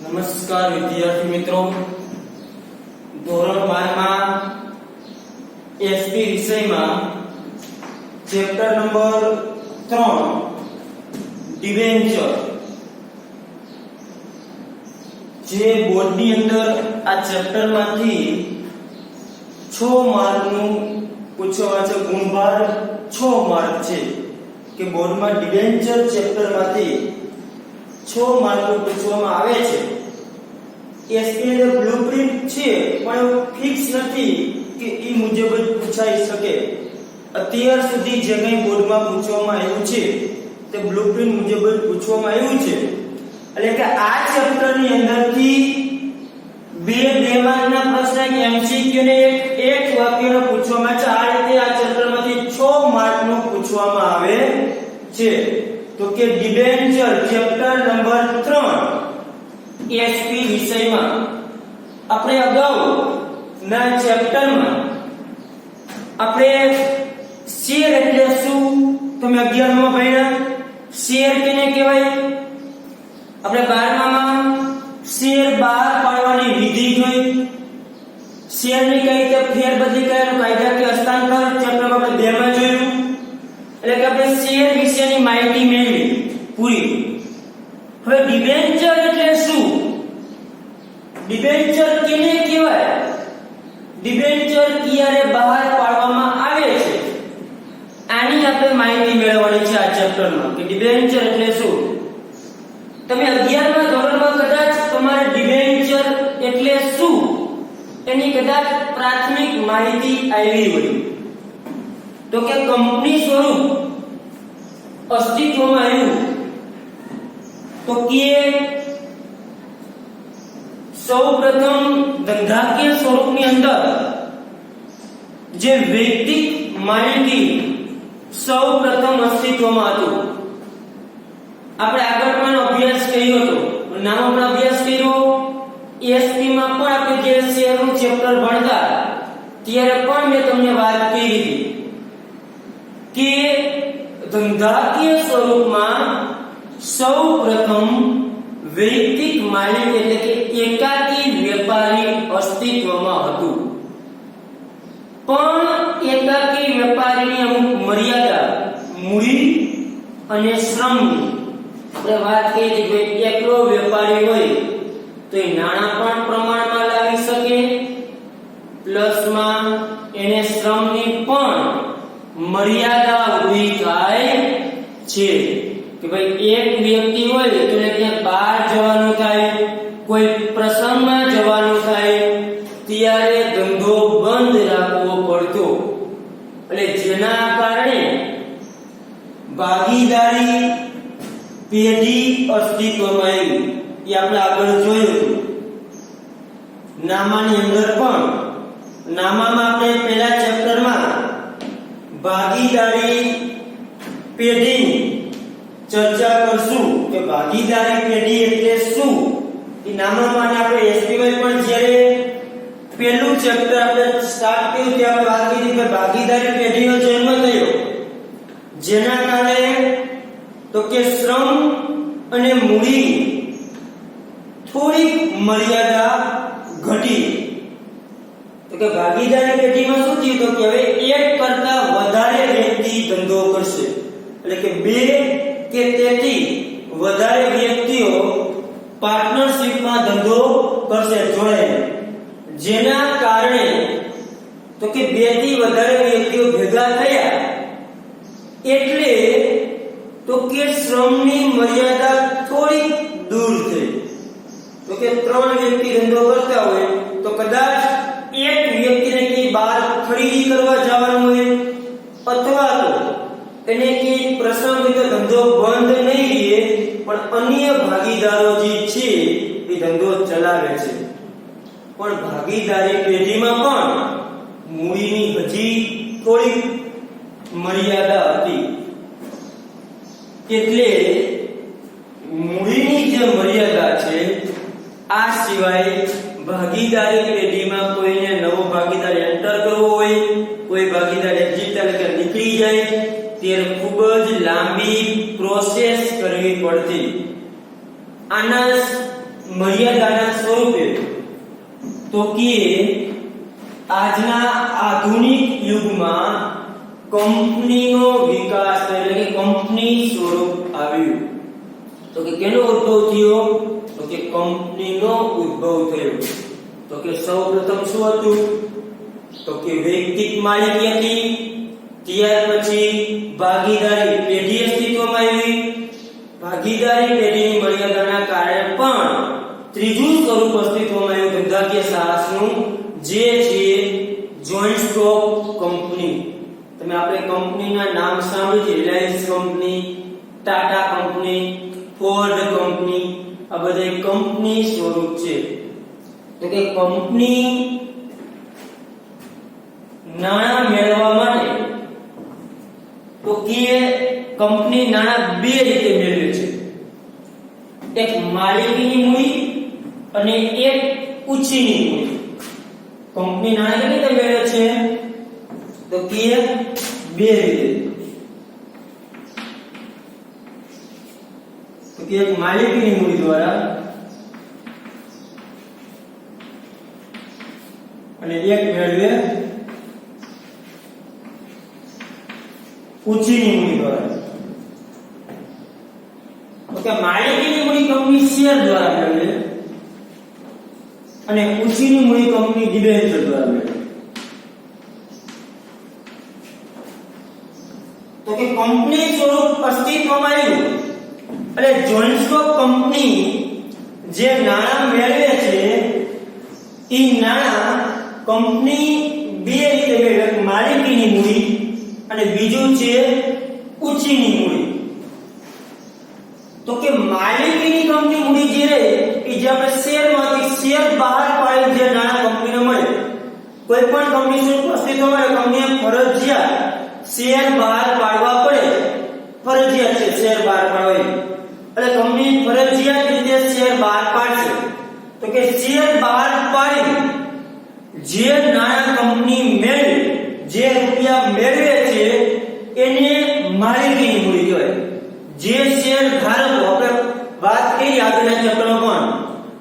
નમસ્કાર વિદ્યાર્થી મિત્રો, ધોરણ 12 માં એસપી વિષયમાં ચેપ્ટર નંબર 3 ડિબેન્ચર જે બોર્ડની અંદર આ ચેપ્ટરમાંથી 6 માર્કનું પૂછવાચક ગુણભાર 6 માર્ક છે કે બોર્ડમાં ડિબેન્ચર ચેપ્ટરમાંથી 6 માર્ક પૂછવામાં આવે છે. એસપી ની બ્લુપ્રિન્ટ છે પણ એવું ફિક્સ નથી કે એ મુજબ જ પૂછાઈ શકે. અત્યાર સુધી જે કંઈ બોર્ડમાં પૂછવામાં આવ્યું છે તે બ્લુપ્રિન્ટ મુજબ જ પૂછવામાં આવ્યું છે. એટલે કે આ ચેપ્ટરની અંદરથી બે માર્કના પ્રશ્ન એમસીક્યુ ને એક વાક્યનો પૂછવામાં છે. આ રીતે આ ચેપ્ટરમાંથી 6 માર્કનું પૂછવામાં આવે છે. તો કે ડિબેન્ચર ચેપ્ટર નંબર 3 એસપી વિષયમાં આપણે અગાઉ ના ચેપ્ટરમાં આપણે શેર એટલે શું તમે 11 માં ભણ્યા. શેર કેને કહેવાય? આપણે 12 માં શેર બહાર પાડવાની વિધિ જોઈ. શેરની કઈ રીતે ફેરબદલી કરવાનો કાયદાકીય હસ્તાંતર ચેપ્ટરમાં આપણે 2 માં જોયું. એટલે કે આપણે શેર વિશેની માહિતી મેળવી પૂરી. હવે ડિબેન્ચર એટલે શું? ડિબેન્ચર કેને કહેવાય? ડિબેન્ચર ક્યારે બહાર પાડવામાં આવે છે આની આપણે માહિતી મેળવવાની છે આ ચેપ્ટરમાં કે ડિબેન્ચર એટલે શું. તમે 11મા ધોરણમાં કદાચ તમારે ડિબેન્ચર એટલે શું એની કદાચ પ્રાથમિક માહિતી આવી હોય તો કે કંપની સ્વરૂપ અસ્તિત્વમાં આવ્યું તો કે સૌપ્રથમ ધંધાકીય સ્વરૂપની અંદર જે વૈયક્તિક માલિકી સૌપ્રથમ અસ્તિત્વમાં હતું. આપણે આગળ પણ અભ્યાસ કર્યો હતો, નાનો પણ અભ્યાસ કર્યો. એસપી માં પણ આપણે જે શેરનું ચેપ્ટર ભણતા ત્યારે પણ મેં તમને વાત કરી હતી કે ધંધાકીય સ્વરૂપમાં સૌપ્રથમ વૈયક્તિક માલિક એટલે કે એકાકી વેપારી અસ્તિત્વમાં હતું. પણ એકાકી વેપારીની અમુક મર્યાદા મૂડી અને શ્રમની આપણે વાત કરી કે ભાઈ એકલો વેપારી હોય તો એ નાણાં પણ પ્રમાણમાં લાવી શકે, પ્લસમાં એને શ્રમની પણ મર્યાદા ઊભી થાય છે કે ભાઈ એક વ્યક્તિ હોય તો એને ત્યાં બહાર જવાનું થાય, કોઈ પ્રસંગમાં જવાનું થાય ત્યારે ધંધો બંધ રાખવો પડતો. એટલે જેના કારણે ભાગીદારી પેઢી અસ્તિત્વમાં આવી. એ આપણે આગળ જોયું નામાની અંદર પણ. નામામાં આપણે પહેલા ચેપ્ટરમાં ભાગીદારી પેઢીની ચર્ચા કરશું કે ભાગીદારી પેઢી એટલે શું. એ નામામાં આપણે એસપીમાં પણ જ્યારે પહેલું ચેપ્ટર આપણે સ્ટાર્ટ કર્યું ત્યારે વાત કરી કે ભાગીદારી પેઢીનો જન્મ થયો જેના કારણે તો કે શ્રમ અને મૂડી થોડીક મર્યાદા ઘટી. તો કે ભાગીદારી પેઢીમાં શું થયું તો કે હવે એક કરતા વધારે વ્યક્તિ ધંધો કરશે. એટલે કે 2 કે તેથી વધારે વ્યક્તિઓ પાર્ટનરશિપમાં ધંધો કરશે જોડાઈને. જેના કારણે તો કે 2 થી વધારે વ્યક્તિઓ ભેગા થયા એટલે તો કે શ્રમની મર્યાદા થોડી દૂર થઈ. તો કે 3 વ્યક્તિ ધંધો કરતા હોય તો કદાચ એક વ્યક્તિને કે બહાર ખરીદી કરવા જવાનું હોય અથવા તો એને કે પ્રસંગ કે ધંધો બંધ નહીં રહે પણ અન્ય ભાગીદારો જે છે એ ધંધો ચલાવે છે. પણ ભાગીદારી પેઢીમાં પણ મૂડીની હજી થોડી મર્યાદા હતી. એટલે મૂડીની જે મર્યાદા છે આ સિવાય ભાગીદારી પેઢીમાં કોઈને નવો ભાગીદાર એન્ટર કરવો હોય, કોઈ ભાગીદાર એક્ઝિટ એટલે કે નીકળી જાય ત્યારે ખૂબ જ લાંબી પ્રોસેસ કરવી પડતી. આના મર્યાદાના સ્વરૂપે તો કે આજના આધુનિક યુગમાં કંપનીનો વિકાસ એટલે કે કંપની સ્વરૂપ આવ્યું તો કે કેનો ઉદ્ભવ થયો તો કે કંપનીનો ઉદ્ભવ થયો તો કે સૌપ્રથમ શું હતું તો કે વૈયક્તિક માલિકી હતી ત્યાર પછી ભાગીદારી પેઢી અસ્તિત્વમાં આવી ભાગીદારી પેઢીની મર્યાદાના કારણે પણ ત્રીજું સ્વરૂપ અસ્તિત્વમાં આવ્યું ધંધાકીય સાહસનું જે છે જોઈન્ટ સ્ટોક કંપની તમે આપણે કંપનીના નામ સાંભળ્યું છે Reliance company Tata company Ford company આ બધા કંપની સ્વરૂપ છે તો કે કંપની નાણાં મેળવવા માટે તો કે કંપની નાણાં બે રીતે મેળવે છે એક માલિકીની મૂડી અને એક ઉછીની મૂડી કંપની નાણાં કેવી રીતે મેળવે છે તો કે બે રીતે તો કે એક માલિકીની મૂડી દ્વારા અને એક મેળવે ઉછીની મૂડી દ્વારા તો કે માલિકીની મૂડી કંપની શેર દ્વારા મેળવે અને ઉછીની મૂડી કંપની ડિબેન્ચર દ્વારા મેળવે તો કે કંપની સ્વરૂપ અસ્તિત્વમાં આવ્યું એટલે જોઈન્ટ સ્ટોક કંપની જે નાણાં મેળવે છે એ નાણાં કંપની બે રીતે મેળવે માલિકીની મૂડી અને બીજું છે ઉછીની મૂડી તો કે માલિકીની કંપની મૂડી જે રહે એ જે આપણે શેરમાંથી શેર બહાર પાડે જે નાણાં કંપનીને મળે કોઈ પણ કંપની સ્વરૂપ અસ્તિત્વમાં રહે કંપનીએ ફરજિયાત શેર બહાર પાડવા પડે ફરજિયાત છે શેર બહાર પાડવા એટલે કંપની ફરજિયાત રીતે શેર બહાર પાડશે તો કે શેર બહાર પાડી જે નાણાં કંપની મેળવે જે રૂપિયા મેળવે છે એને માલિકીની મૂડી કહેવાય જે શેર ધારકો આપણે વાત કરી આગળના ચેપ્ટરમાં પણ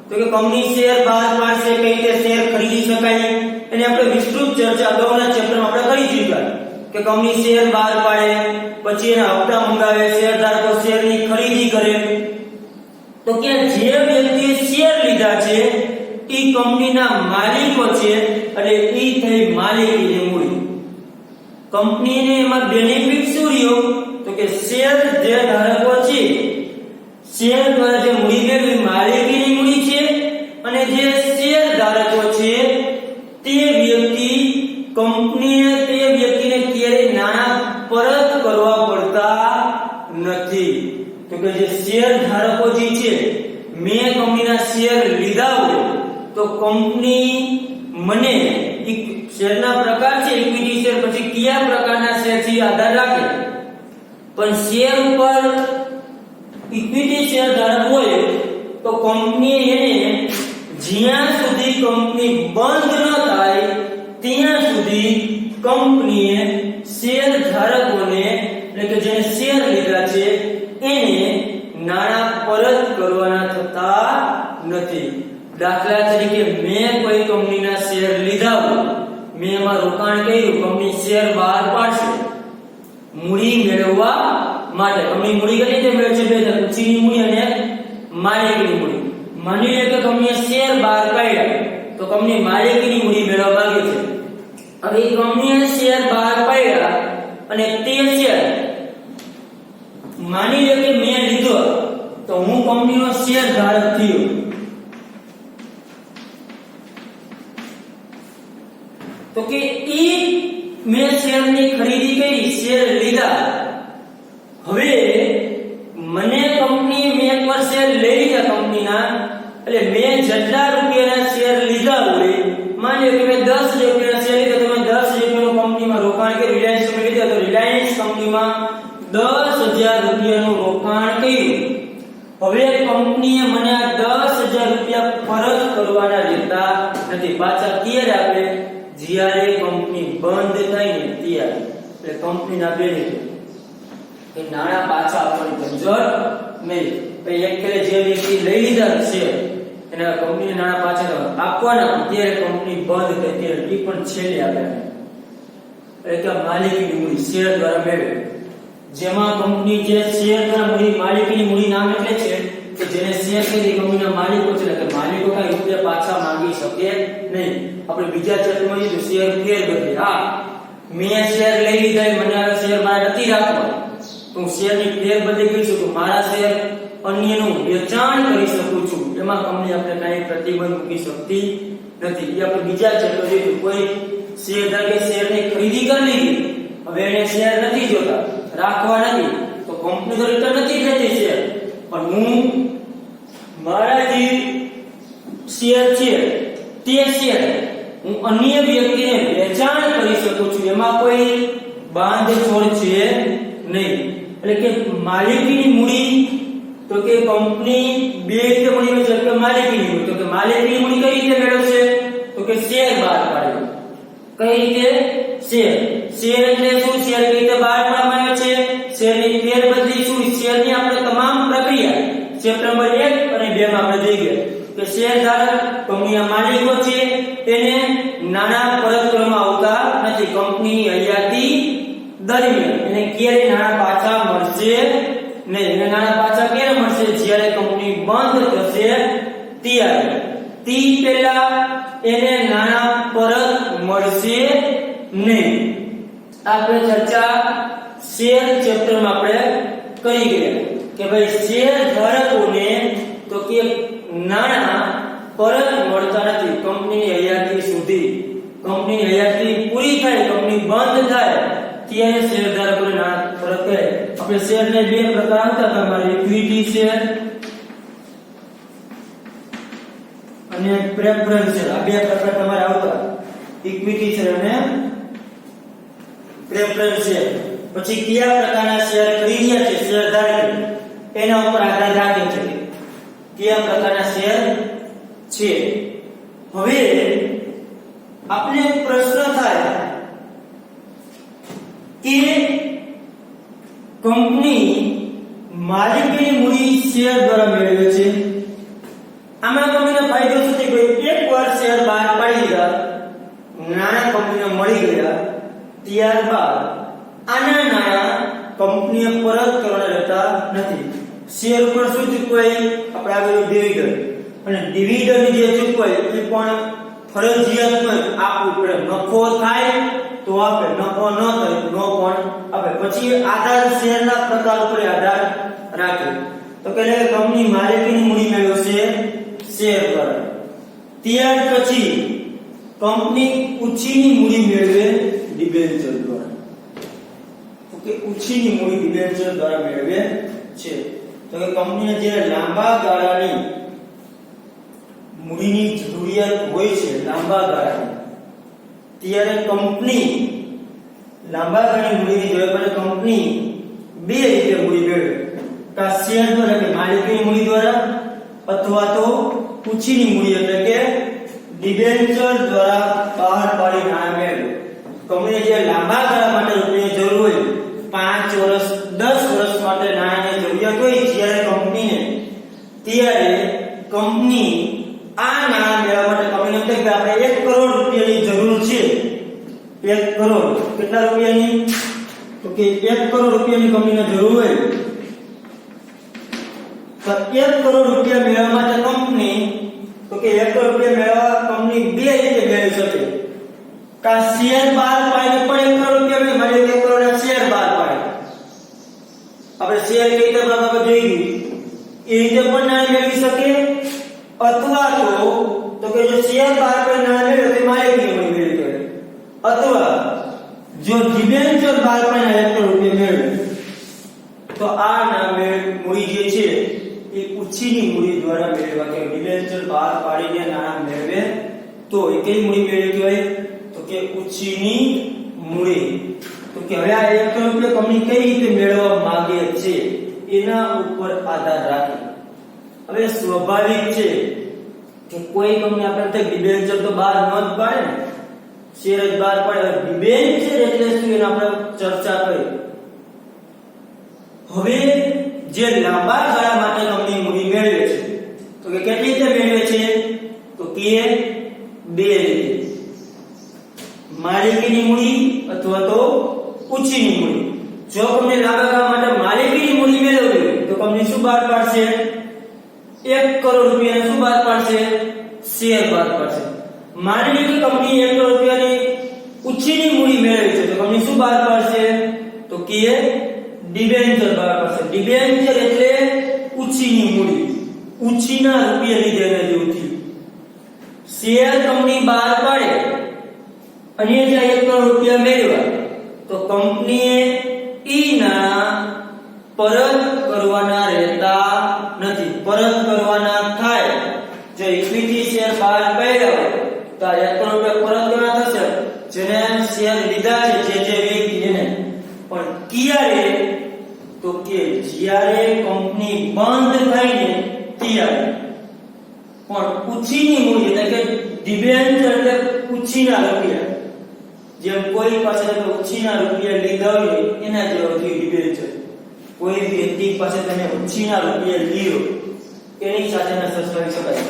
તો કે કંપની શેર બહાર પાડશે કઈ રીતે શેર ખરીદી શકાય એને આપણે વિસ્તૃત ચર્ચા અગાઉના ચેપ્ટરમાં આપણે કરી ચૂક્યા કે કંપની શેર બહાર પાડે પછી એના હપ્તા મંગાવે શેરધારકો શેરની ખરીદી કરે તો કે જે વ્યક્તિએ શેર લીધા છે એ કંપનીના માલિકો છે અને એ થઈ માલિકીની મૂડી કંપનીને એમાં બેનિફિટ શું રહ્યો તો કે શેર જે ધારકો છે શેર દ્વારા જે મૂડી મેળવી માલિકીની મૂડી છે અને જે શેર ધારકો છે તે વ્યક્તિ કંપનીને તે વ્યક્તિને ક્યારેય નાણાં પરત કરવા પડતા નથી તો કે જે શેર ધારકો જે છે મેં કંપનીના શેર લીધા હોય તો કંપની મને શેરના પ્રકાર છે ઇક્વિટી શેર પછી કયા પ્રકારના શેર છે આધાર રાખે પણ શેર ઉપર ઇક્વિટી શેર ધારક હોય તો કંપની એને જ્યાં સુધી કંપની બંધ ન થાય ત્યાં સુધી કંપનીએ શેર ધારકોને એટલે કે જેને શેર લીધા છે એને નાણાં પરત કરવાના થતા નથી દાખલા તરીકે મેં કોઈ કંપનીના શેર લીધા હોય મેં એમાં રોકાણ કર્યું કંપની શેર બહાર પાડશે મૂડી મેળવવા માટે કંપની મૂડી કેટલી રીતે મેળવશે બે ઉછીની મૂડી અને માલિકીની મૂડી માની લે કે કંપનીએ શેર બહાર પાડ્યા તો કંપની માલિકીની મૂડી મેળવવા માંગે છે હવે કંપનીએ શેર બહાર પાડ્યા અને તે શેર માની લે કે મેં લીધો તો હું કંપનીનો શેર ધારક થયો તો કે ઈ મેં શેરની ખરીદી કરી શેર લીધા હવે મને કંપની મેં એકવાર શેર લઈ લીધા કંપનીના એટલે મેં જેટલા રૂપિયાના શેર લીધા હોય માની લો કે મેં 10,000 રૂપિયાના શેર લીધા તો મેં 10,000 રૂપિયાનું કંપનીમાં રોકાણ કર્યું રિલાયન્સ કંપની લીધા તો રિલાયન્સ કંપનીમાં 10,000 રૂપિયાનું રોકાણ કર્યું હવે કંપનીએ મને આ 10,000 રૂપિયા પરત કરવાના રહેતા નથી પાછા ક્યારે આપે જ્યારે કંપની બંધ થાય ને ત્યારે એટલે કંપનીના બેનિફિટ કે નાણાં પાછા આપવાની ઝંઝટ નહીં પછી એક ફેરે જે વ્યક્તિ લઈ લીધા છે એના કંપની નાણાં પાછળ આપવાના, ત્યારે કંપની બંધ થઈ ત્યારે એ પણ છેલ્લે આપે, એટલે કે માલિકીની મૂડી શેર દ્વારા મેળવે, જેમાં કંપની જે શેર દ્વારા મૂડી માલિકીની મૂડી નામ એટલે છે કે જેને શેર છે તે કંપનીના માલિકો છે, એટલે કે માલિકો કઈ રૂપિયા પાછા માંગી શકે નહીં. આપણે બીજા ચેપ્ટરમાં જોયું શેર ફેર બદલે. હા, મેં શેર લઈ લીધા, મને આ શેર મારે નથી રાખવા, તો હું શેરની ફેર બદલી કરી શકું, મારા શેર અન્યનું વેચાણ કરી શકું છું, એમાં કંપની આપણે કઈ પ્રતિબંધ મૂકી શકતી નથી. એ આપણે બીજા ચેપ્ટર જોયું. કોઈ શેરધાર કે શેરની ખરીદી કરી લીધી, હવે એને શેર નથી જોતા, રાખવા નથી, તો કંપની તો રિટર્ન નથી થતી શેર, પણ હું મારા જે શેર છે તે શેર હું અન્ય વ્યક્તિને વેચાણ કરી શકું છું, એમાં કોઈ બાંધછોડ છે નહીં. એટલે કે માલિકીની મૂડી, તો કે કંપની બે રીતે મૂડી મેળવે છે. માલિકીની મૂડી, તો કે માલિકીની મૂડી કઈ રીતે મેળવશે, તો કે શેર બહાર પાડે. કઈ રીતે? શેર. શેર એટલે શું? શેર કઈ રીતે બહાર પાડવામાં આવે છે? શેરની ફેર બદલી શું? શેરની આપણે તમામ પ્રક્રિયા ચેપ્ટર નંબર 1 અને 2 માં આપણે જોઈ ગયા કે શેર ધારક કંપનીના માલિકો છે, તેને નાણાં પરત કરવામાં આવતા નથી. કંપની હયાતી દરમિયાન એને ક્યારે નાણાં પાછા મળશે નહીં. એને નાણાં પાછા ક્યારે મળશે? જ્યારે કંપની બંધ થશે ત્યારે. તી પહેલા એને નાણાં પરત મળશે નહીં. આપણે ચર્ચા શેર ચેપ્ટરમાં આપણે કરી ગયા કે ભાઈ શેર ધારકોને તો કે નાણાં પરત મળતા નથી કંપનીની હયાતી સુધી. કંપનીની હયાતી પૂરી થાય, કંપની બંધ થાય ત્યારે શેરધારકોને નાણાં પરત કરે. આપણે શેરને બે પ્રકાર આવતા હતા, અમારે ઇક્વિટી શેર અને પ્રેફરન્સ શેર. આ બે પ્રકાર તમારે આવતા, ઇક્વિટી શેર અને પ્રેફરન્સ શેર. પછી કયા પ્રકારના શેર ખરીદ્યા છે શેરધારકે, એના ઉપર આધાર રાખે છે કયા પ્રકારના શેર છે. હવે આપણે પ્રશ્ન થાય કે કંપની માલિકીની મૂડી શેર દ્વારા મેળવે છે, આમાં કંપનીનો ફાયદો શું છે? એકવાર શેર બહાર પાડી દીધા, નાણાં કંપનીને મળી ગયા, ત્યારબાદ આના નાણાં કંપનીએ પરત કરવાના રહેતા નથી. શેર ઉપર શું ચૂકવાય? આપણે આગળ ડિવિડન્ડ, અને ડિવિડન્ડ જે ચૂકવાય એ પણ ફરજિયાત આપવું પડે. નફો થાય તો આપે, નફો ન થાય તો પણ આપે. પછી આધાર શેરના પ્રકાર ઉપર આધાર રાખે. તો કે કંપની માલિકીની મૂડી મેળવશે શેર દ્વારા. ત્યાર પછી કંપની ઉછીની મૂડી મેળવે ડિબેન્ચર દ્વારા. ઓકે, ઉછીની મૂડી ડિબેન્ચર દ્વારા મેળવે છે. તો કે કંપનીને જે લાંબા ગાળાની મૂડીની જરૂરિયાત હોય છે, લાંબા ગાળાની, ત્યારે કંપની લાંબા ગાળાની મૂડીની જરૂરિયાત પડે, કંપની બે રીતે મૂડી મેળવે. કા શેર દ્વારા કે માલિકીની મૂડી દ્વારા, અથવા તો ઉછીની મૂડી એટલે કે ડિબેન્ચર દ્વારા બહાર પાડી નાણાં મેળવે. કંપની જે લાંબા ગાળા માટે રૂપિયાની જરૂર હોય, 5 વર્ષ 10 વર્ષ માટે નાણાંની જરૂરિયાત હોય જ્યારે કંપનીને, ત્યારે કંપની આ નાણાં મેળવવા માટે કંપનીને કહે કે આપણે 1 કરોડ રૂપિયાની જરૂર છે. 1 કરોડ કેટલા રૂપિયાની? તો કે 1 કરોડ રૂપિયાની કંપનીને જરૂર હોય, તો 1 કરોડ રૂપિયા મેળવવા માટે કંપની, તો કે 1 કરોડ રૂપિયા મેળવવા કંપની બે રીતે મેળવી શકે. કા શેર બહાર પાડીને પણ 1 કરોડ રૂપિયા મેળવે, 1 કરોડના શેર બહાર પાડે. આપણે શેર કઈ રીતે આપણે જોઈ ગયું, એ રીતે પણ નાણાં મેળવી શકે. અથવા તો કે જો શેર બહાર પાડીને નાણાં મેળવે તો માલિકીની મૂડી મેળવી શકે. અથવા જો ડિબેન્ચર બહાર પાડીને 1 કરોડ રૂપિયા મેળવે તો આ નામે મૂડી જે છે એ ઉછીની મૂડી દ્વારા મેળવવા કે ડિબેન્ચર બહાર પાડીને નાણાં મેળવે તો એ કઈ મૂડી મેળવી કહેવાય? તો કે ઉછીની મૂડી. તો કે હવે આ 1 કરોડ રૂપિયા કંપની કઈ રીતે મેળવવા માંગે છે એના ઉપર આધાર રાખે. હવે સ્વાભાવિક છે કે કોઈ કંપની આપણે ડિબેન્ચર તો બહાર ન જ પાડે ને, શેર જ બહાર પાડે. ડિબેન્ચર એટલે શું એને આપણે ચર્ચા કરી. હવે જે લાંબા ગાળા માટે કંપની મૂડી મેળવે છે, તો કે કેટલી રીતે મેળવે છે? ઉછીની મૂડી. જો કંપની લાંબા ગાળા માટે માલિકીની મૂડી મેળવવી હોય તો કંપની શું બહાર પાડશે? 1 કરોડ રૂપિયાનું શું બહાર પાડશે? શેર બહાર પાડશે. માની લો કે કંપની 1 કરોડ રૂપિયાની ઉછીની મૂડી મેળવી છે તો કંપની શું બહાર પાડશે? તો કે ડિબેન્ચર બહાર પાડશે. ડિબેન્ચર એટલે ઉછીની મૂડી, ઉછીના રૂપિયા લીધેલા જેવું. શેર કંપની બહાર પાડે અને જે 1 કરોડ રૂપિયા મેળવ્યા તો કંપનીએ ઈ નાણાં પરત કરવાના રહેતા નથી. પરત કરવાના થાય જો ઇક્વિટી શેર બહાર પાડ્યા હોય તો 1 કરોડ રૂપિયા પરત કરવાના થશે જેને શેર લીધા છે જે વ્યક્તિ એને. પણ ક્યારે? તો કે જ્યારે કંપની બંધ થાય ને ત્યારે. પણ ઉછીની મૂડી એટલે કે ડિબેન્ચર એટલે ઉછીના રૂપિયા. જેમ કોઈ પાસે ઉછીના રૂપિયા લીધા હોય એના જેવો થયું ડિબેન્ચર. કોઈ વ્યક્તિ પાસે તમે ઉછીના રૂપિયા લીધો એની સાથે સરખાવી શકાય.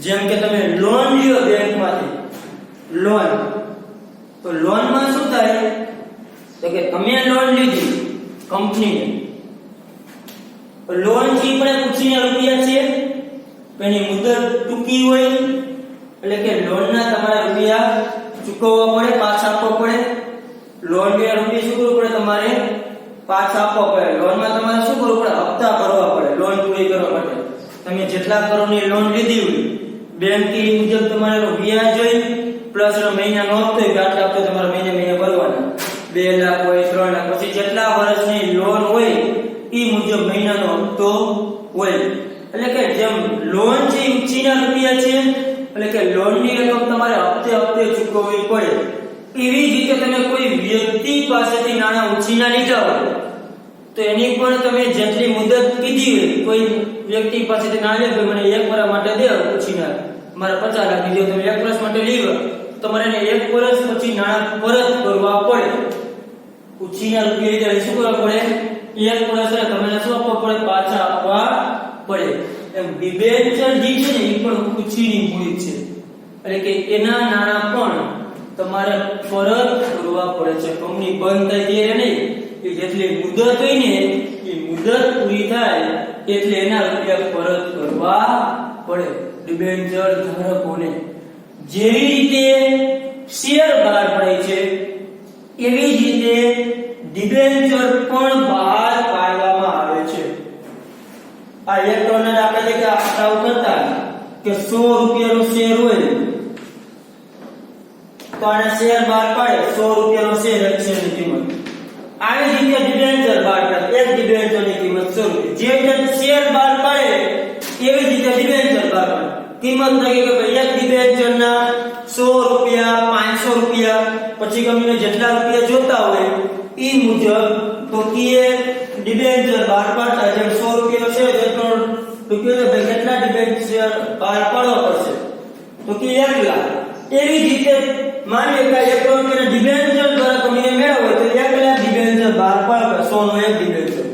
જેમ કે તમે લોન લ્યો બેંકમાંથી, લોન તો લોનમાં શું થાય? તો કે તમે લોન લીધી કંપનીને, લોન થી પણ ઉછીના રૂપિયા છે, એની મુદત ટૂંકી હોય એટલે કે લોનના તમારા રૂપિયા ચૂકવવા પડે, પાછા આપવા પડે. લોન ના રૂપિયા શું કરવું પડે? તમારે પાછા આપવા પડે. લોનમાં તમારે શું કરવું પડે? હપ્તા ભરવા પડે લોન પૂરી કરવા માટે. તમે જેટલા કરોડની લોન લીધી હોય બેંકની મુજબ તમારે વ્યાજ હોય પ્લસ મહિનાનો હપ્તો હોય, આટલા હપ્તા તમારે મહિને ભરવાના. 2 લાખ હોય, 3 લાખ, પછી જેટલા વર્ષની લોન હોય એ મુજબ મહિનાનો હપ્તો હોય. એટલે કે જેમ લોન છે ઉછીના રૂપિયા છે એટલે કે લોનની રકમ તમારે હપ્તે ચૂકવવી પડે. એવી જ રીતે તમે કોઈ વ્યક્તિ પાસેથી નાણાં ઉછીના લીધા હોય તો એની પણ તમે જેટલી મુદત કીધી હોય, કોઈ વ્યક્તિ પાસેથી નાણાં લે મને 1 વર્ષ માટે દે ઉછીના, મારે 50 લાખ દીધો, તમે 1 વર્ષ માટે લીધો તમારે એને 1 વર્ષ પછી નાણાં પરત કરવા પડે. ઉછીના રૂપિયા લીધા શું કરવા પડે? 1 વર્ષ તમને શું આપવા પડે? પાછા આપવા પડે. એમ ડિબેન્ચર જે છે ને એ પણ ઉછીની મૂડી છે એટલે કે એના નાણાં પણ તમારે પરત કરવા પડે છે. કંપની બંધ થાય ત્યારે નહીં, કે જેટલી મુદત હોય ને એ મુદત પૂરી થાય એટલે એના રૂપિયા પરત કરવા પડે ડિબેન્ચર ધારકોને. જેવી રીતે શેર બહાર પડે છે એવી જ રીતે ડિબેન્ચર પણ બહાર પાડવામાં આવે છે. આ 1 કરોડના દાખલા તરીકે આપતા કરતા કે 100 રૂપિયાનો શેર હોય તો આને શેર બહાર પાડે 100 રૂપિયાનો શેર, એક શેરની કિંમત. આવી રીતે ડિબેન્ચર બહાર પાડે, એક ડિબેન્ચરની કિંમત 100 રૂપિયા. જે રીતે શેર બહાર પાડે એવી રીતે ડિબેન્ચર બહાર પાડે. કિંમત નક્કી કે ભાઈ એક ડિબેન્ચરના 100 રૂપિયા, 500 રૂપિયા, પછી કંપનીને જેટલા રૂપિયા જોતા હોય એ મુજબ તો કે ડિબેન્ચર બહાર પાડતા. જેમ 100 રૂપિયાનો છે જેટલો રૂપિયો ભાઈ કેટલા ડિબેન્ચર બહાર પાડવા પડશે? તો કે 1 લાખ. એવી જ રીતે માની લો કે 1 કરોડ રૂપિયાના ડિબેન્ચર દ્વારા કંપનીને મેળવવો હોય તો 1 લાખ ડિબેન્ચર બહાર પાડવા, 100 નો 1 ડિબેન્ચર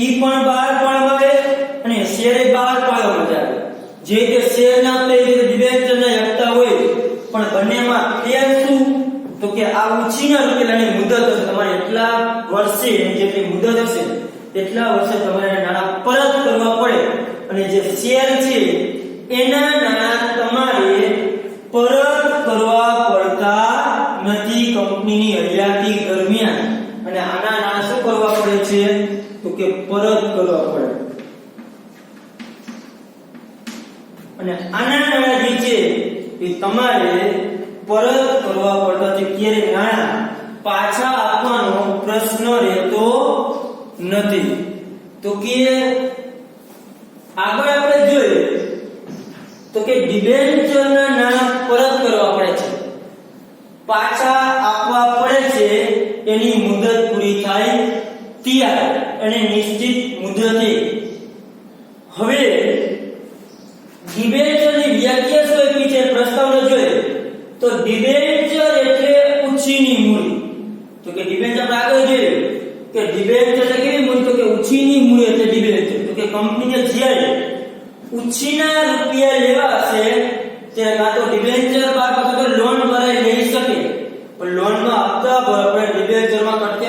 ઈ પણ બહાર પાડવા આવે અને શેર બહાર પાડવા આવે. જે રીતે શેરના હપ્તા એ રીતે ડિબેન્ચરના હપ્તા હોય પણ બંનેમાં ફેર શું? તો કે આ ઉછીના રૂપિયાની મુદત હશે. તમારે એટલા વર્ષે જેટલી મુદત હશે એટલા વર્ષે તમારે નાણાં પરત કરવા પડે અને જે શેર છે એના નાણાં તમારે પરત કરવા પડતા નથી કંપનીની હયાતી દરમિયાન. અને આના નાણાં શું કરવા પડે છે? તો કે પરત કરવા પડે. અને આના નાણાં જે છે એ તમારે પરત કરવા પડતા છે. ક્યારે નાણાં પાછા આપવાનો પ્રશ્ન રહેતો નથી. તો કે આગળ આપણે જોઈએ તો કે ડિબેન્ચરના નાણાં પરત કરવા પડે છે, પાછા આપવા પડે છે એની મુદત પૂરી થાય ત્યારે અને નિશ્ચિત મુદતે. હવે ડિબેન્ચરની વ્યાખ્યા શું આપી છે પ્રસ્તાવને જોઈએ તો ડિબેન્ચર એટલે ઉછીની મૂડી. તો કે ડિબેન્ચર આપણે આગળ જોઈએ કે ડિબેન્ચર એટલે કેવી મૂડી? તો કે ઉછીની મૂડી એટલે ડિબેન્ચર. તો કે કંપનીને જ્યારે ઉછીના રૂપિયા લેવા હશે ત્યારે કાં તો ડિબેન્ચર બહાર પાડે તો લોન ભરાઈ લઈ શકે, પણ લોનમાં હપ્તા ભરવા પડે. ડિબેન્ચરમાં કટકે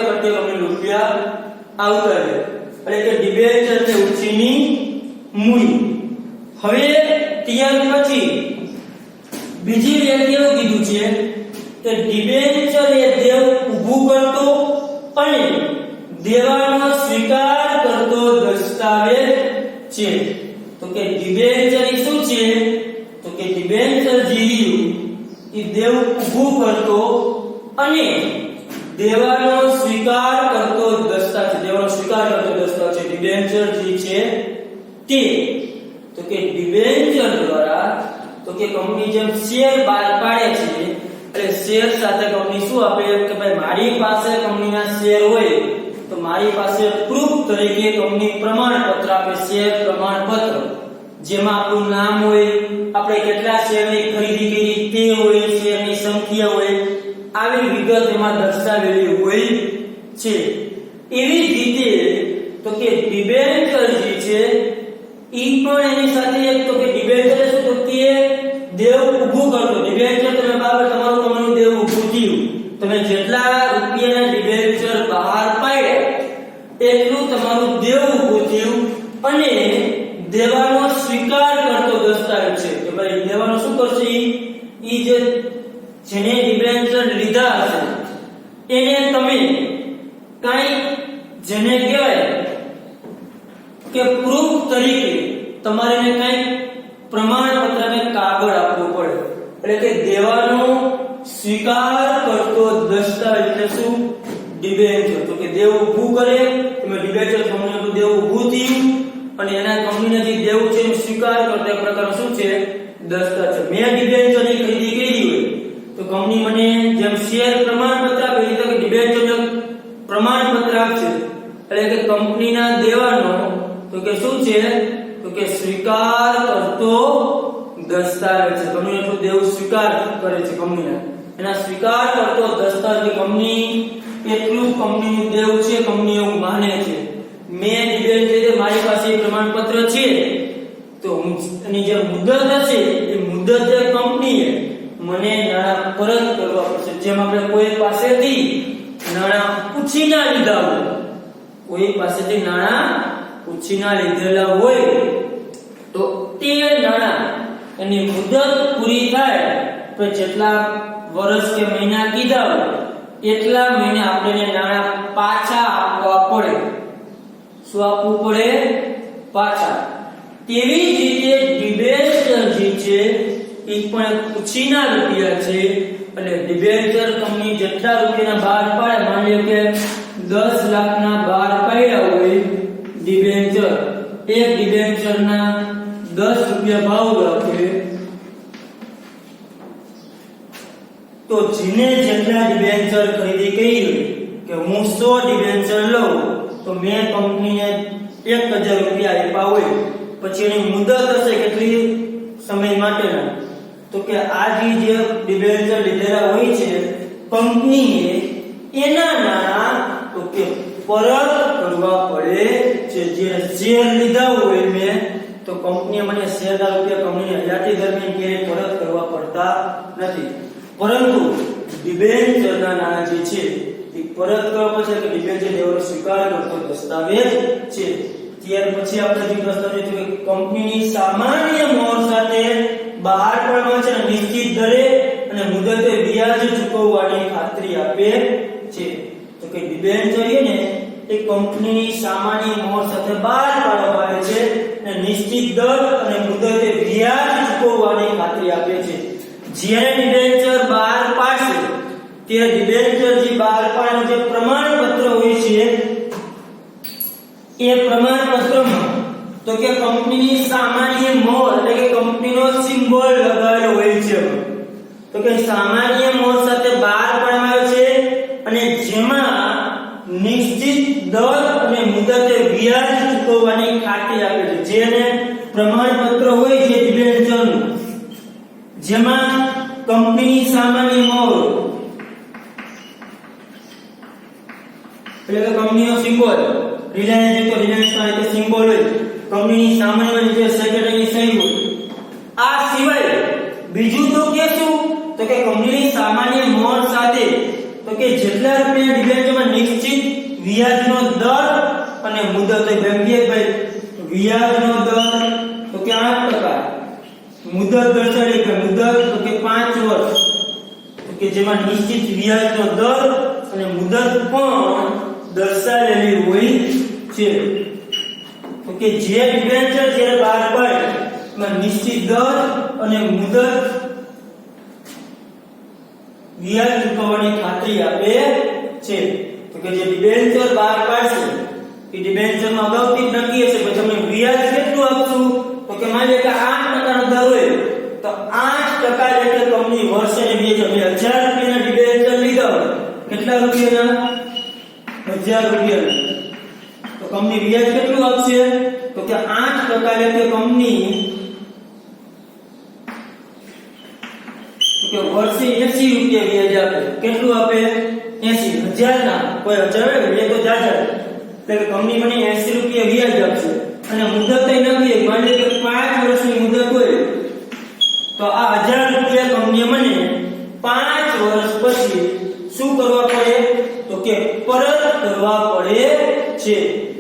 આવતા રહે, એટલે કે ડિબેન્ચર એટલે ઉછીની મૂડી. હવે ત્યાર પછી બીજી વ્યક્તિ એવું કીધું છે કે ડિબેન્ચર એ દેવ ઊભું કરતો અને દેવાનો સ્વીકાર કરતો દસ્તાવેજ છે. તો કે ડિબેન્ચર એ શું છે? તો કે ડિબેન્ચર જે એ દેવ ઊભું કરતો અને દેવાનો સ્વીકાર કરતો દસ્તાવેજ, દેવાનો સ્વીકાર કરતો દસ્તાવેજ છે ડિબેન્ચર જે છે તે. તો કે ડિબેન્ચર દ્વારા તો કે કંપની જેમ શેર બહાર પાડે છે, એટલે શેર સાથે કંપની શું આપે કે ભાઈ મારી પાસે કંપનીના શેર હોય તો મારી પાસે પ્રૂફ તરીકે કંપની પ્રમાણપત્ર આપે, શેર પ્રમાણપત્ર, જેમાં આપણું નામ હોય, આપણે કેટલા શેરની ખરીદી કરી તે હોય, શેરની સંખ્યા હોય, આવી વિગત એમાં દર્શાવેલી હોય છે. એવી જ રીતે તો કે ડિબેન્ચર જે છે ઈ પણ એની સાથે એક તો કે ડિબેન્ચર શું તો કે દેવ ઊભું કરતો. ડિબેન્ચર તમે બરાબર તમારું કંપનીનું દેવ ઊભું થયું, તમે જેટલા રૂપિયાના ડિબેન્ચર બહાર પાડ્યા એટલું તમારું દેવ ઊભું થયું અને દેવાનો સ્વીકાર કરતો દસ્તાવેજ છે કે ભાઈ દેવાનો શું કરશે ઈ જે જેને ડિબેન્ચર લીધા હશે એને તમે કાઈ જેને કહેવાય કે પ્રૂફ તરીકે તમારે કઈ પ્રમાણપત્ર ને કાગળ આપવું પડે, એટલે કે દેવાનો સ્વીકાર કરતો દસ્તાવેજ એટલે શું? ડિબેન્ચર. તો કે દેવ ઊભું કરે, તમે ડિબેન્ચર કંપનીનું દેવ ઊભું થયું અને એના કંપનીને જે દેવ છે એનો સ્વીકાર કરતો એક પ્રકારનો શું છે? દસ્તાવેજ છે. મેં ડિબેન્ચરની ખરીદી કરી હોય તો કંપની મને જેમ શેર પ્રમાણપત્ર આપે એટલે કે ડિબેન્ચરનું પ્રમાણપત્ર આપશે, એટલે કે કંપનીના દેવાનો તો કે શું છે? તો કે સ્વીકાર કરતો દસ્તાવેજ છે. કંપની એટલું દેવ સ્વીકાર કરે છે, કંપનીના એના સ્વીકાર કરતો દસ્તાવેજ કે કંપની એટલું કંપનીનું દેવ છે, કંપની એવું માને છે. મેં ડિબેન્ચર મારી પાસે પ્રમાણપત્ર છે તો એની જે મુદત હશે એ મુદતે કંપનીએ મને નાણાં પરત કરવા પડશે. જેમ આપણે કોઈ પાસેથી નાણાં ઉછીના લીધા હોય, કોઈ પાસેથી નાણાં ઉછીના લીધેલા હોય તો તે નાણાં એની મુદત પૂરી થાય તો જેટલા વર્ષ કે મહિના કીધા હોય એટલા મહિને આપણે નાણાં પાછા આપવા પડે. શું આપવું પડે? પાછા. તેવી જ રીતે ડિબેન્ચર જે છે એ પણ ઉછીના રૂપિયા છે, અને ડિબેન્ચર કંપની જેટલા રૂપિયાના બહાર પાડે, માની લો કે 10 લાખના બહાર પાડ્યા હોય ડિબેન્ચર, એક ડિબેન્ચરના 10 રૂપિયા ભાવ રાખે તો જેને જેટલા ડિબેન્ચર ખરીદી કરી કે હું 100 ડિબેન્ચર લઉં તો મેં કંપનીને 1000 રૂપિયા આપ્યા હોય, પછી એની મુદત હશે કેટલી સમય માટેના, તો કે આ જે ડિબેન્ચર લીધેલા હોય છે કંપનીએ એના નાણાં તો કે પરત કરવા પડે છે. જે શેર લીધા હોય મેં તો કંપનીએ મને શેરના રૂપિયા કંપનીની હયાતી દરમિયાન ક્યાંય પરત કરવા પડતા નથી, પરંતુ ડિબેન્ચરના નાણાં જે છે એ પરત કરવા પડશે કે ડિબેન્ચર લેવાનો સ્વીકાર કરતો દસ્તાવેજ છે. ત્યાર પછી આપણે જે દસ્તાવેજ છે કે કંપનીની સામાન્ય મોહર સાથે બહાર પાડવા છે, નિશ્ચિત દરે અને મુદતે વ્યાજ ચૂકવવાની ખાતરી આપે છે. તો કે ડિબેન્ચર ને એ કંપનીની સામાન્ય મોહર સાથે બહાર પાડવામાં આવે છે અને નિશ્ચિત દર અને મુદતે વ્યાજ ચૂકવવાની ખાતરી આપે છે. જ્યારે ડિબેન્ચર બહાર પાડશે તે ડિબેન્ચર જે બહાર પાડેલું જે પ્રમાણપત્ર હોય છે એ પ્રમાણપત્રમાં તો કે કંપનીની સામાન્ય મોહર એટલે કે કંપનીનો સિમ્બોલ લગાવેલો હોય છે. તો કે સામાન્ય મોહર સાથે બહાર પાડવામાં આવે છે અને જેમાં નિશ્ચિત દર અને મુદતે વ્યાજ ચૂકવવાની ખાતરી આપે છે. જેને પ્રમાણપત્ર હોય છે ડિબેન્ચરનું, જેમાં કંપનીની સામાન્ય મોહર એટલે કે કંપનીનો સિમ્બોલ, રિલાયન્સ તો રિલાયન્સનો એક સિમ્બોલ હોય, કંપનીની સામાન્ય રીતે સેક્રેટરીની સહી હોય. આ સિવાય બીજું તો કે શું? તો કે કંપનીની સામાન્ય મોહર સાથે તો કે જેટલા રૂપિયા ડિબેન્ચરમાં નિશ્ચિત વ્યાજનો દર અને મુદત હોય એમ કે ભાઈ વ્યાજનો દર તો કે 8%, મુદત દર્શાવી કે મુદત તો કે 5 વર્ષ, તો કે જેમાં નિશ્ચિત વ્યાજનો દર અને મુદત પણ દર્શાવેલી હોય છે. તો કે જે ડિબેન્ચર જ્યારે બહાર પડે એમાં નિશ્ચિત દર અને મુદત વ્યાજ ચૂકવવાની ખાતરી આપે છે. તો કે જે ડિબેન્ચર બહાર પાડશે એ ડિબેન્ચરમાં અગાઉથી જ નક્કી હશે કે તમે વ્યાજ કેટલું આપશું, તો કે માની લો કે 8% નો દર હોય તો 8% એટલે કંપની વર્ષે ને વ્યાજ 1000 રૂપિયાના ડિબેન્ચર લીધા હોય, કેટલા રૂપિયાના? 1000 રૂપિયાના, તો કંપની વ્યાજ કેટલું આપશે? તો કે 8% એટલે કંપની કે વર્ષે 80 રૂપિયા વ્યાજ આપે. કેટલું આપે? 80. 1000 ના કોઈ 1000 એટલે તો 1000, એટલે કંપની મને 80 રૂપિયા વ્યાજ આપશે અને મુદત નથી. માની લો કે 5 વર્ષની મુદત હોય તો આ 1000 રૂપિયા કંપની મને 5 વર્ષ પછી શું કરવા પડે? તો કે પરત કરવા પડે છે.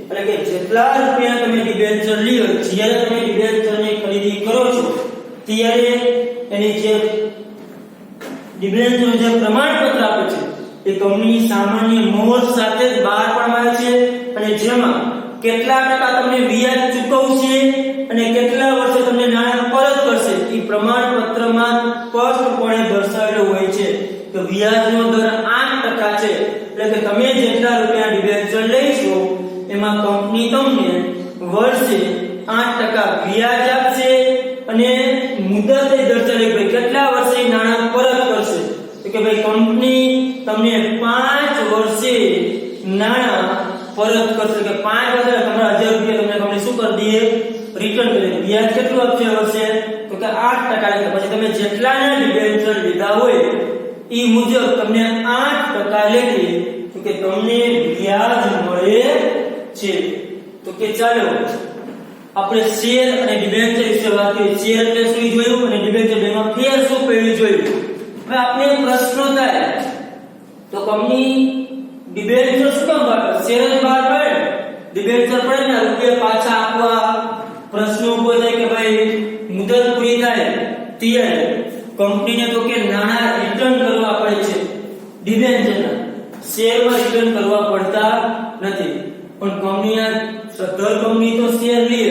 એટલે કે જેટલા રૂપિયા તમે ડિબેન્ચર લ્યો, જ્યારે તમે ડિબેન્ચરની ખરીદી કરો છો ત્યારે એની જે ડિબેન્ચરનું જે પ્રમાણપત્ર આપે છે એ કંપની સામાન્ય મોહર સાથે જ બહાર પાડવામાં આવે છે અને જેમાં કેટલા ટકા તમને વ્યાજ ચૂકવશે અને કેટલા વર્ષે તમને નાણાં પરત કરશે એ પ્રમાણપત્રમાં સ્પષ્ટપણે દર્શાવેલું હોય છે. તો વ્યાજનો દર 8% છે, એટલે કે તમે જેટલા રૂપિયા ડિબેન્ચર લેશો એમાં કંપની તમને વર્ષે 8% વ્યાજ આપશે અને મુદત દર્શાવેલી ભાઈ કેટલા વર્ષે નાણાં પરત કરશે. તો કે ભાઈ કંપની તમને 5 વર્ષે નાણાં પરત કરશે કે 5 વર્ષે તમારા 1000 રૂપિયા તમને કંપની શું કરી દે? રિટર્ન કરી દે. વ્યાજ કેટલું આપશે વર્ષે? તો કે 8%. પછી તમે જેટલાના ડિબેન્ચર લીધા હોય એ મુજબ તમને 8% લેખે તો કે તમને વ્યાજ મળે છે. તો કે ચાલો આપણે શેર અને ડિબેન્ચર વિશે વાત કરીએ. શેર એટલે શું જોયું અને ડિબેન્ચર બેમાં ફેર શું પડ્યું જોયું. હવે આપણે પ્રશ્ન થાય તો કંપની ડિબેન્ચર શું કામ બહાર પાડે? શેર જ બહાર પાડે, ડિબેન્ચર પડે ને રૂપિયા પાછા આપવા. પ્રશ્ન ઉભો થાય કે ભાઈ મુદત પૂરી થાય ત્યારે કંપનીને તો કે નાણાં રિટર્ન કરવા પડે છે ડિબેન્ચરના, શેરમાં રિટર્ન કરવા પડતા નથી. પણ કંપનીના સદ્ધર કંપની તો શેર લે,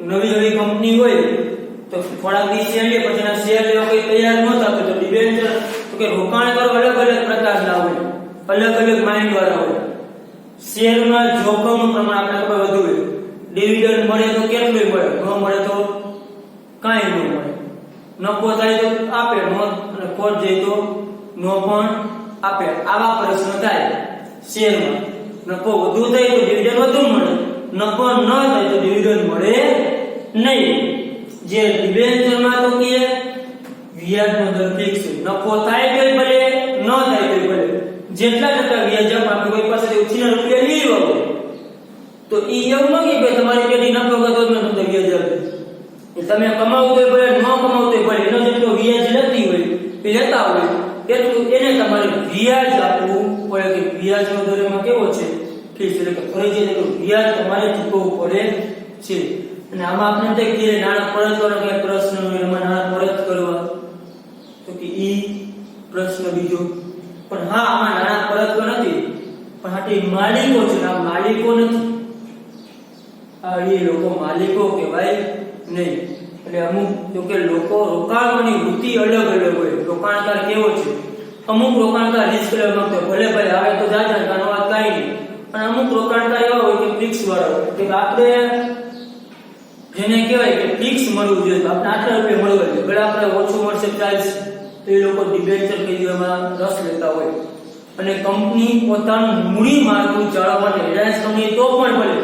નવી કંપની હોય તો થોડા દિવસ શેર લે પછી એના શેર લેવા કોઈ તૈયાર ન થતો તો ડિબેન્ચર તો કે રોકાણકારો અલગ પ્રકારના હોય, અલગ માઇન્ડ વાળા હોય. શેરમાં જોખમનું પ્રમાણ આપણે ખબર વધુ હોય. ડિવિડન્ડ મળે તો કેટલું મળે, ન મળે તો કાંઈ ન મળે. નફો થાય તો આપે, અને ખોટ જાય તો નો પણ આપે. આવા પ્રશ્ન થાય શેરમાં. નફો વધુ થાય તો ડિવિડન્ડ વધુ મળે, નફો ન થાય તો ડિવિડન્ડ મળે નહીં. જે ડિબેન્ચરમાં તો કે વ્યાજનો દર ફિક્સ છે. નફો થાય તોય ભલે, ન થાય તોય ભલે, જેટલા ટકા વ્યાજ આપણે કોઈ પાસેથી ઉછીના રૂપિયા લેવા હોય તો એ એવું ન કે તમારી પેઢી નફો કરતો જ નથી વ્યાજ આપે. તમે કમાવું તોય ભલે, ન કમાવું તોય ભલે, એનો જેટલો વ્યાજ લેતી હોય એ લેતા હોય એટલું એને તમારે વ્યાજ આપવું પડે. કે વ્યાજનો દર એમાં કેવો છે? ફિક્સ. એટલે કે ફરજિયાત એટલું વ્યાજ તમારે ચૂકવવું પડે છે. અને આમાં આપણે તે કે નાણાં પરત કરવાનો કે પ્રશ્ન એમાં નાણાં પરત કરવા તો કે ઈ પ્રશ્ન બીજો. પણ હા આમાં નાણાં પરત તો નથી, પણ આ માલિકો છે, આ માલિકો નથી. આ એ લોકો માલિકો કહેવાય નહીં. એટલે અમુક જો કે લોકો રોકાણની વૃત્તિ અલગ હોય. રોકાણકાર કેવો છે? અમુક રોકાણકાર રિસ્ક લેવા માંગતો ભલે ભાઈ આવે તો જાજા કાનો વાત કાઈ નહીં. અને અમુક રોકાણકાર એવા હોય કે ફિક્સ વાળા હોય કે આપણે જેને કહેવાય કે ફિક્સ મળવું જોઈએ, આપણે આટલા રૂપિયા મળવા જોઈએ, ભલે આપણે ઓછું મળશે ચાલશે, તો એ લોકો ડિબેન્ચર ખરીદવામાં રસ લેતા હોય. અને કંપની પોતાનું મૂડી માળખું જાળવવા માટે રિલાયન્સ કંપની તો પણ ભલે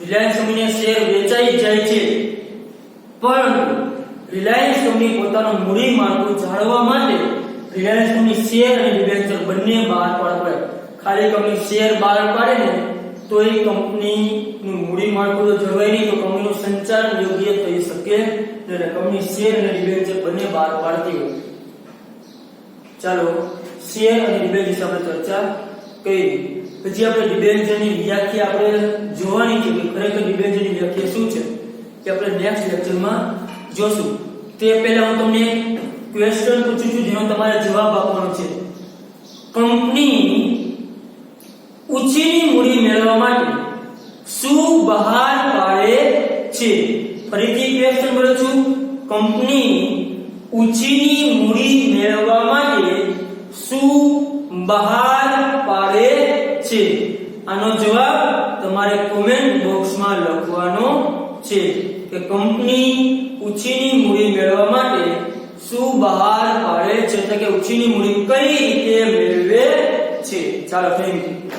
રિલાયન્સ કંપનીને શેર વેચાઈ જાય છે, પરંતુ રિલાયન્સ કંપની પોતાનું મૂડી માળખું જાળવવા માટે રિલાયન્સ કંપની શેર અને ડિબેન્ચર બંને બહાર પાડે. ખાલી કંપની શેર બહાર પાડે ને તો એ કંપનીનું મૂડી માળખું તો જળવાય નહીં, તો કંપનીનું સંચાલન યોગ્ય થઈ શકે એટલે કંપની શેર અને ડિબેન્ચર બંને બહાર પાડતી હોય. ચાલો શેર અને ડિબેન્ચર વિશે આપણે ચર્ચા કરી. પછી આપણે ડિબેન્ચરની વ્યાખ્યા આપણે જોવાની છે કે ખરેખર ડિબેન્ચરની વ્યાખ્યા શું છે કે આપણે નેક્સ્ટ લેક્ચરમાં જોશું. તે પહેલા હું તમને ક્વેશ્ચન પૂછું છું જેનો તમારે જવાબ આપવાનો છે. કંપની ઉછીની મૂડી મેળવવા માટે શું બહાર પાડે છે? ફરીથી ક્વેશ્ચન બોલું છું. કંપની ઉછીની મૂડી મેળવવા માટે શું બહાર પાડે છે? આનો જવાબ તમારે કોમેન્ટ બોક્સમાં લખવાનો છે કે કંપની ઉછીની મૂડી મેળવવા માટે શું બહાર પાડે છે, એટલે કે ઉછીની મૂડી કઈ રીતે મેળવે છે. ચાલો થેન્ક યુ.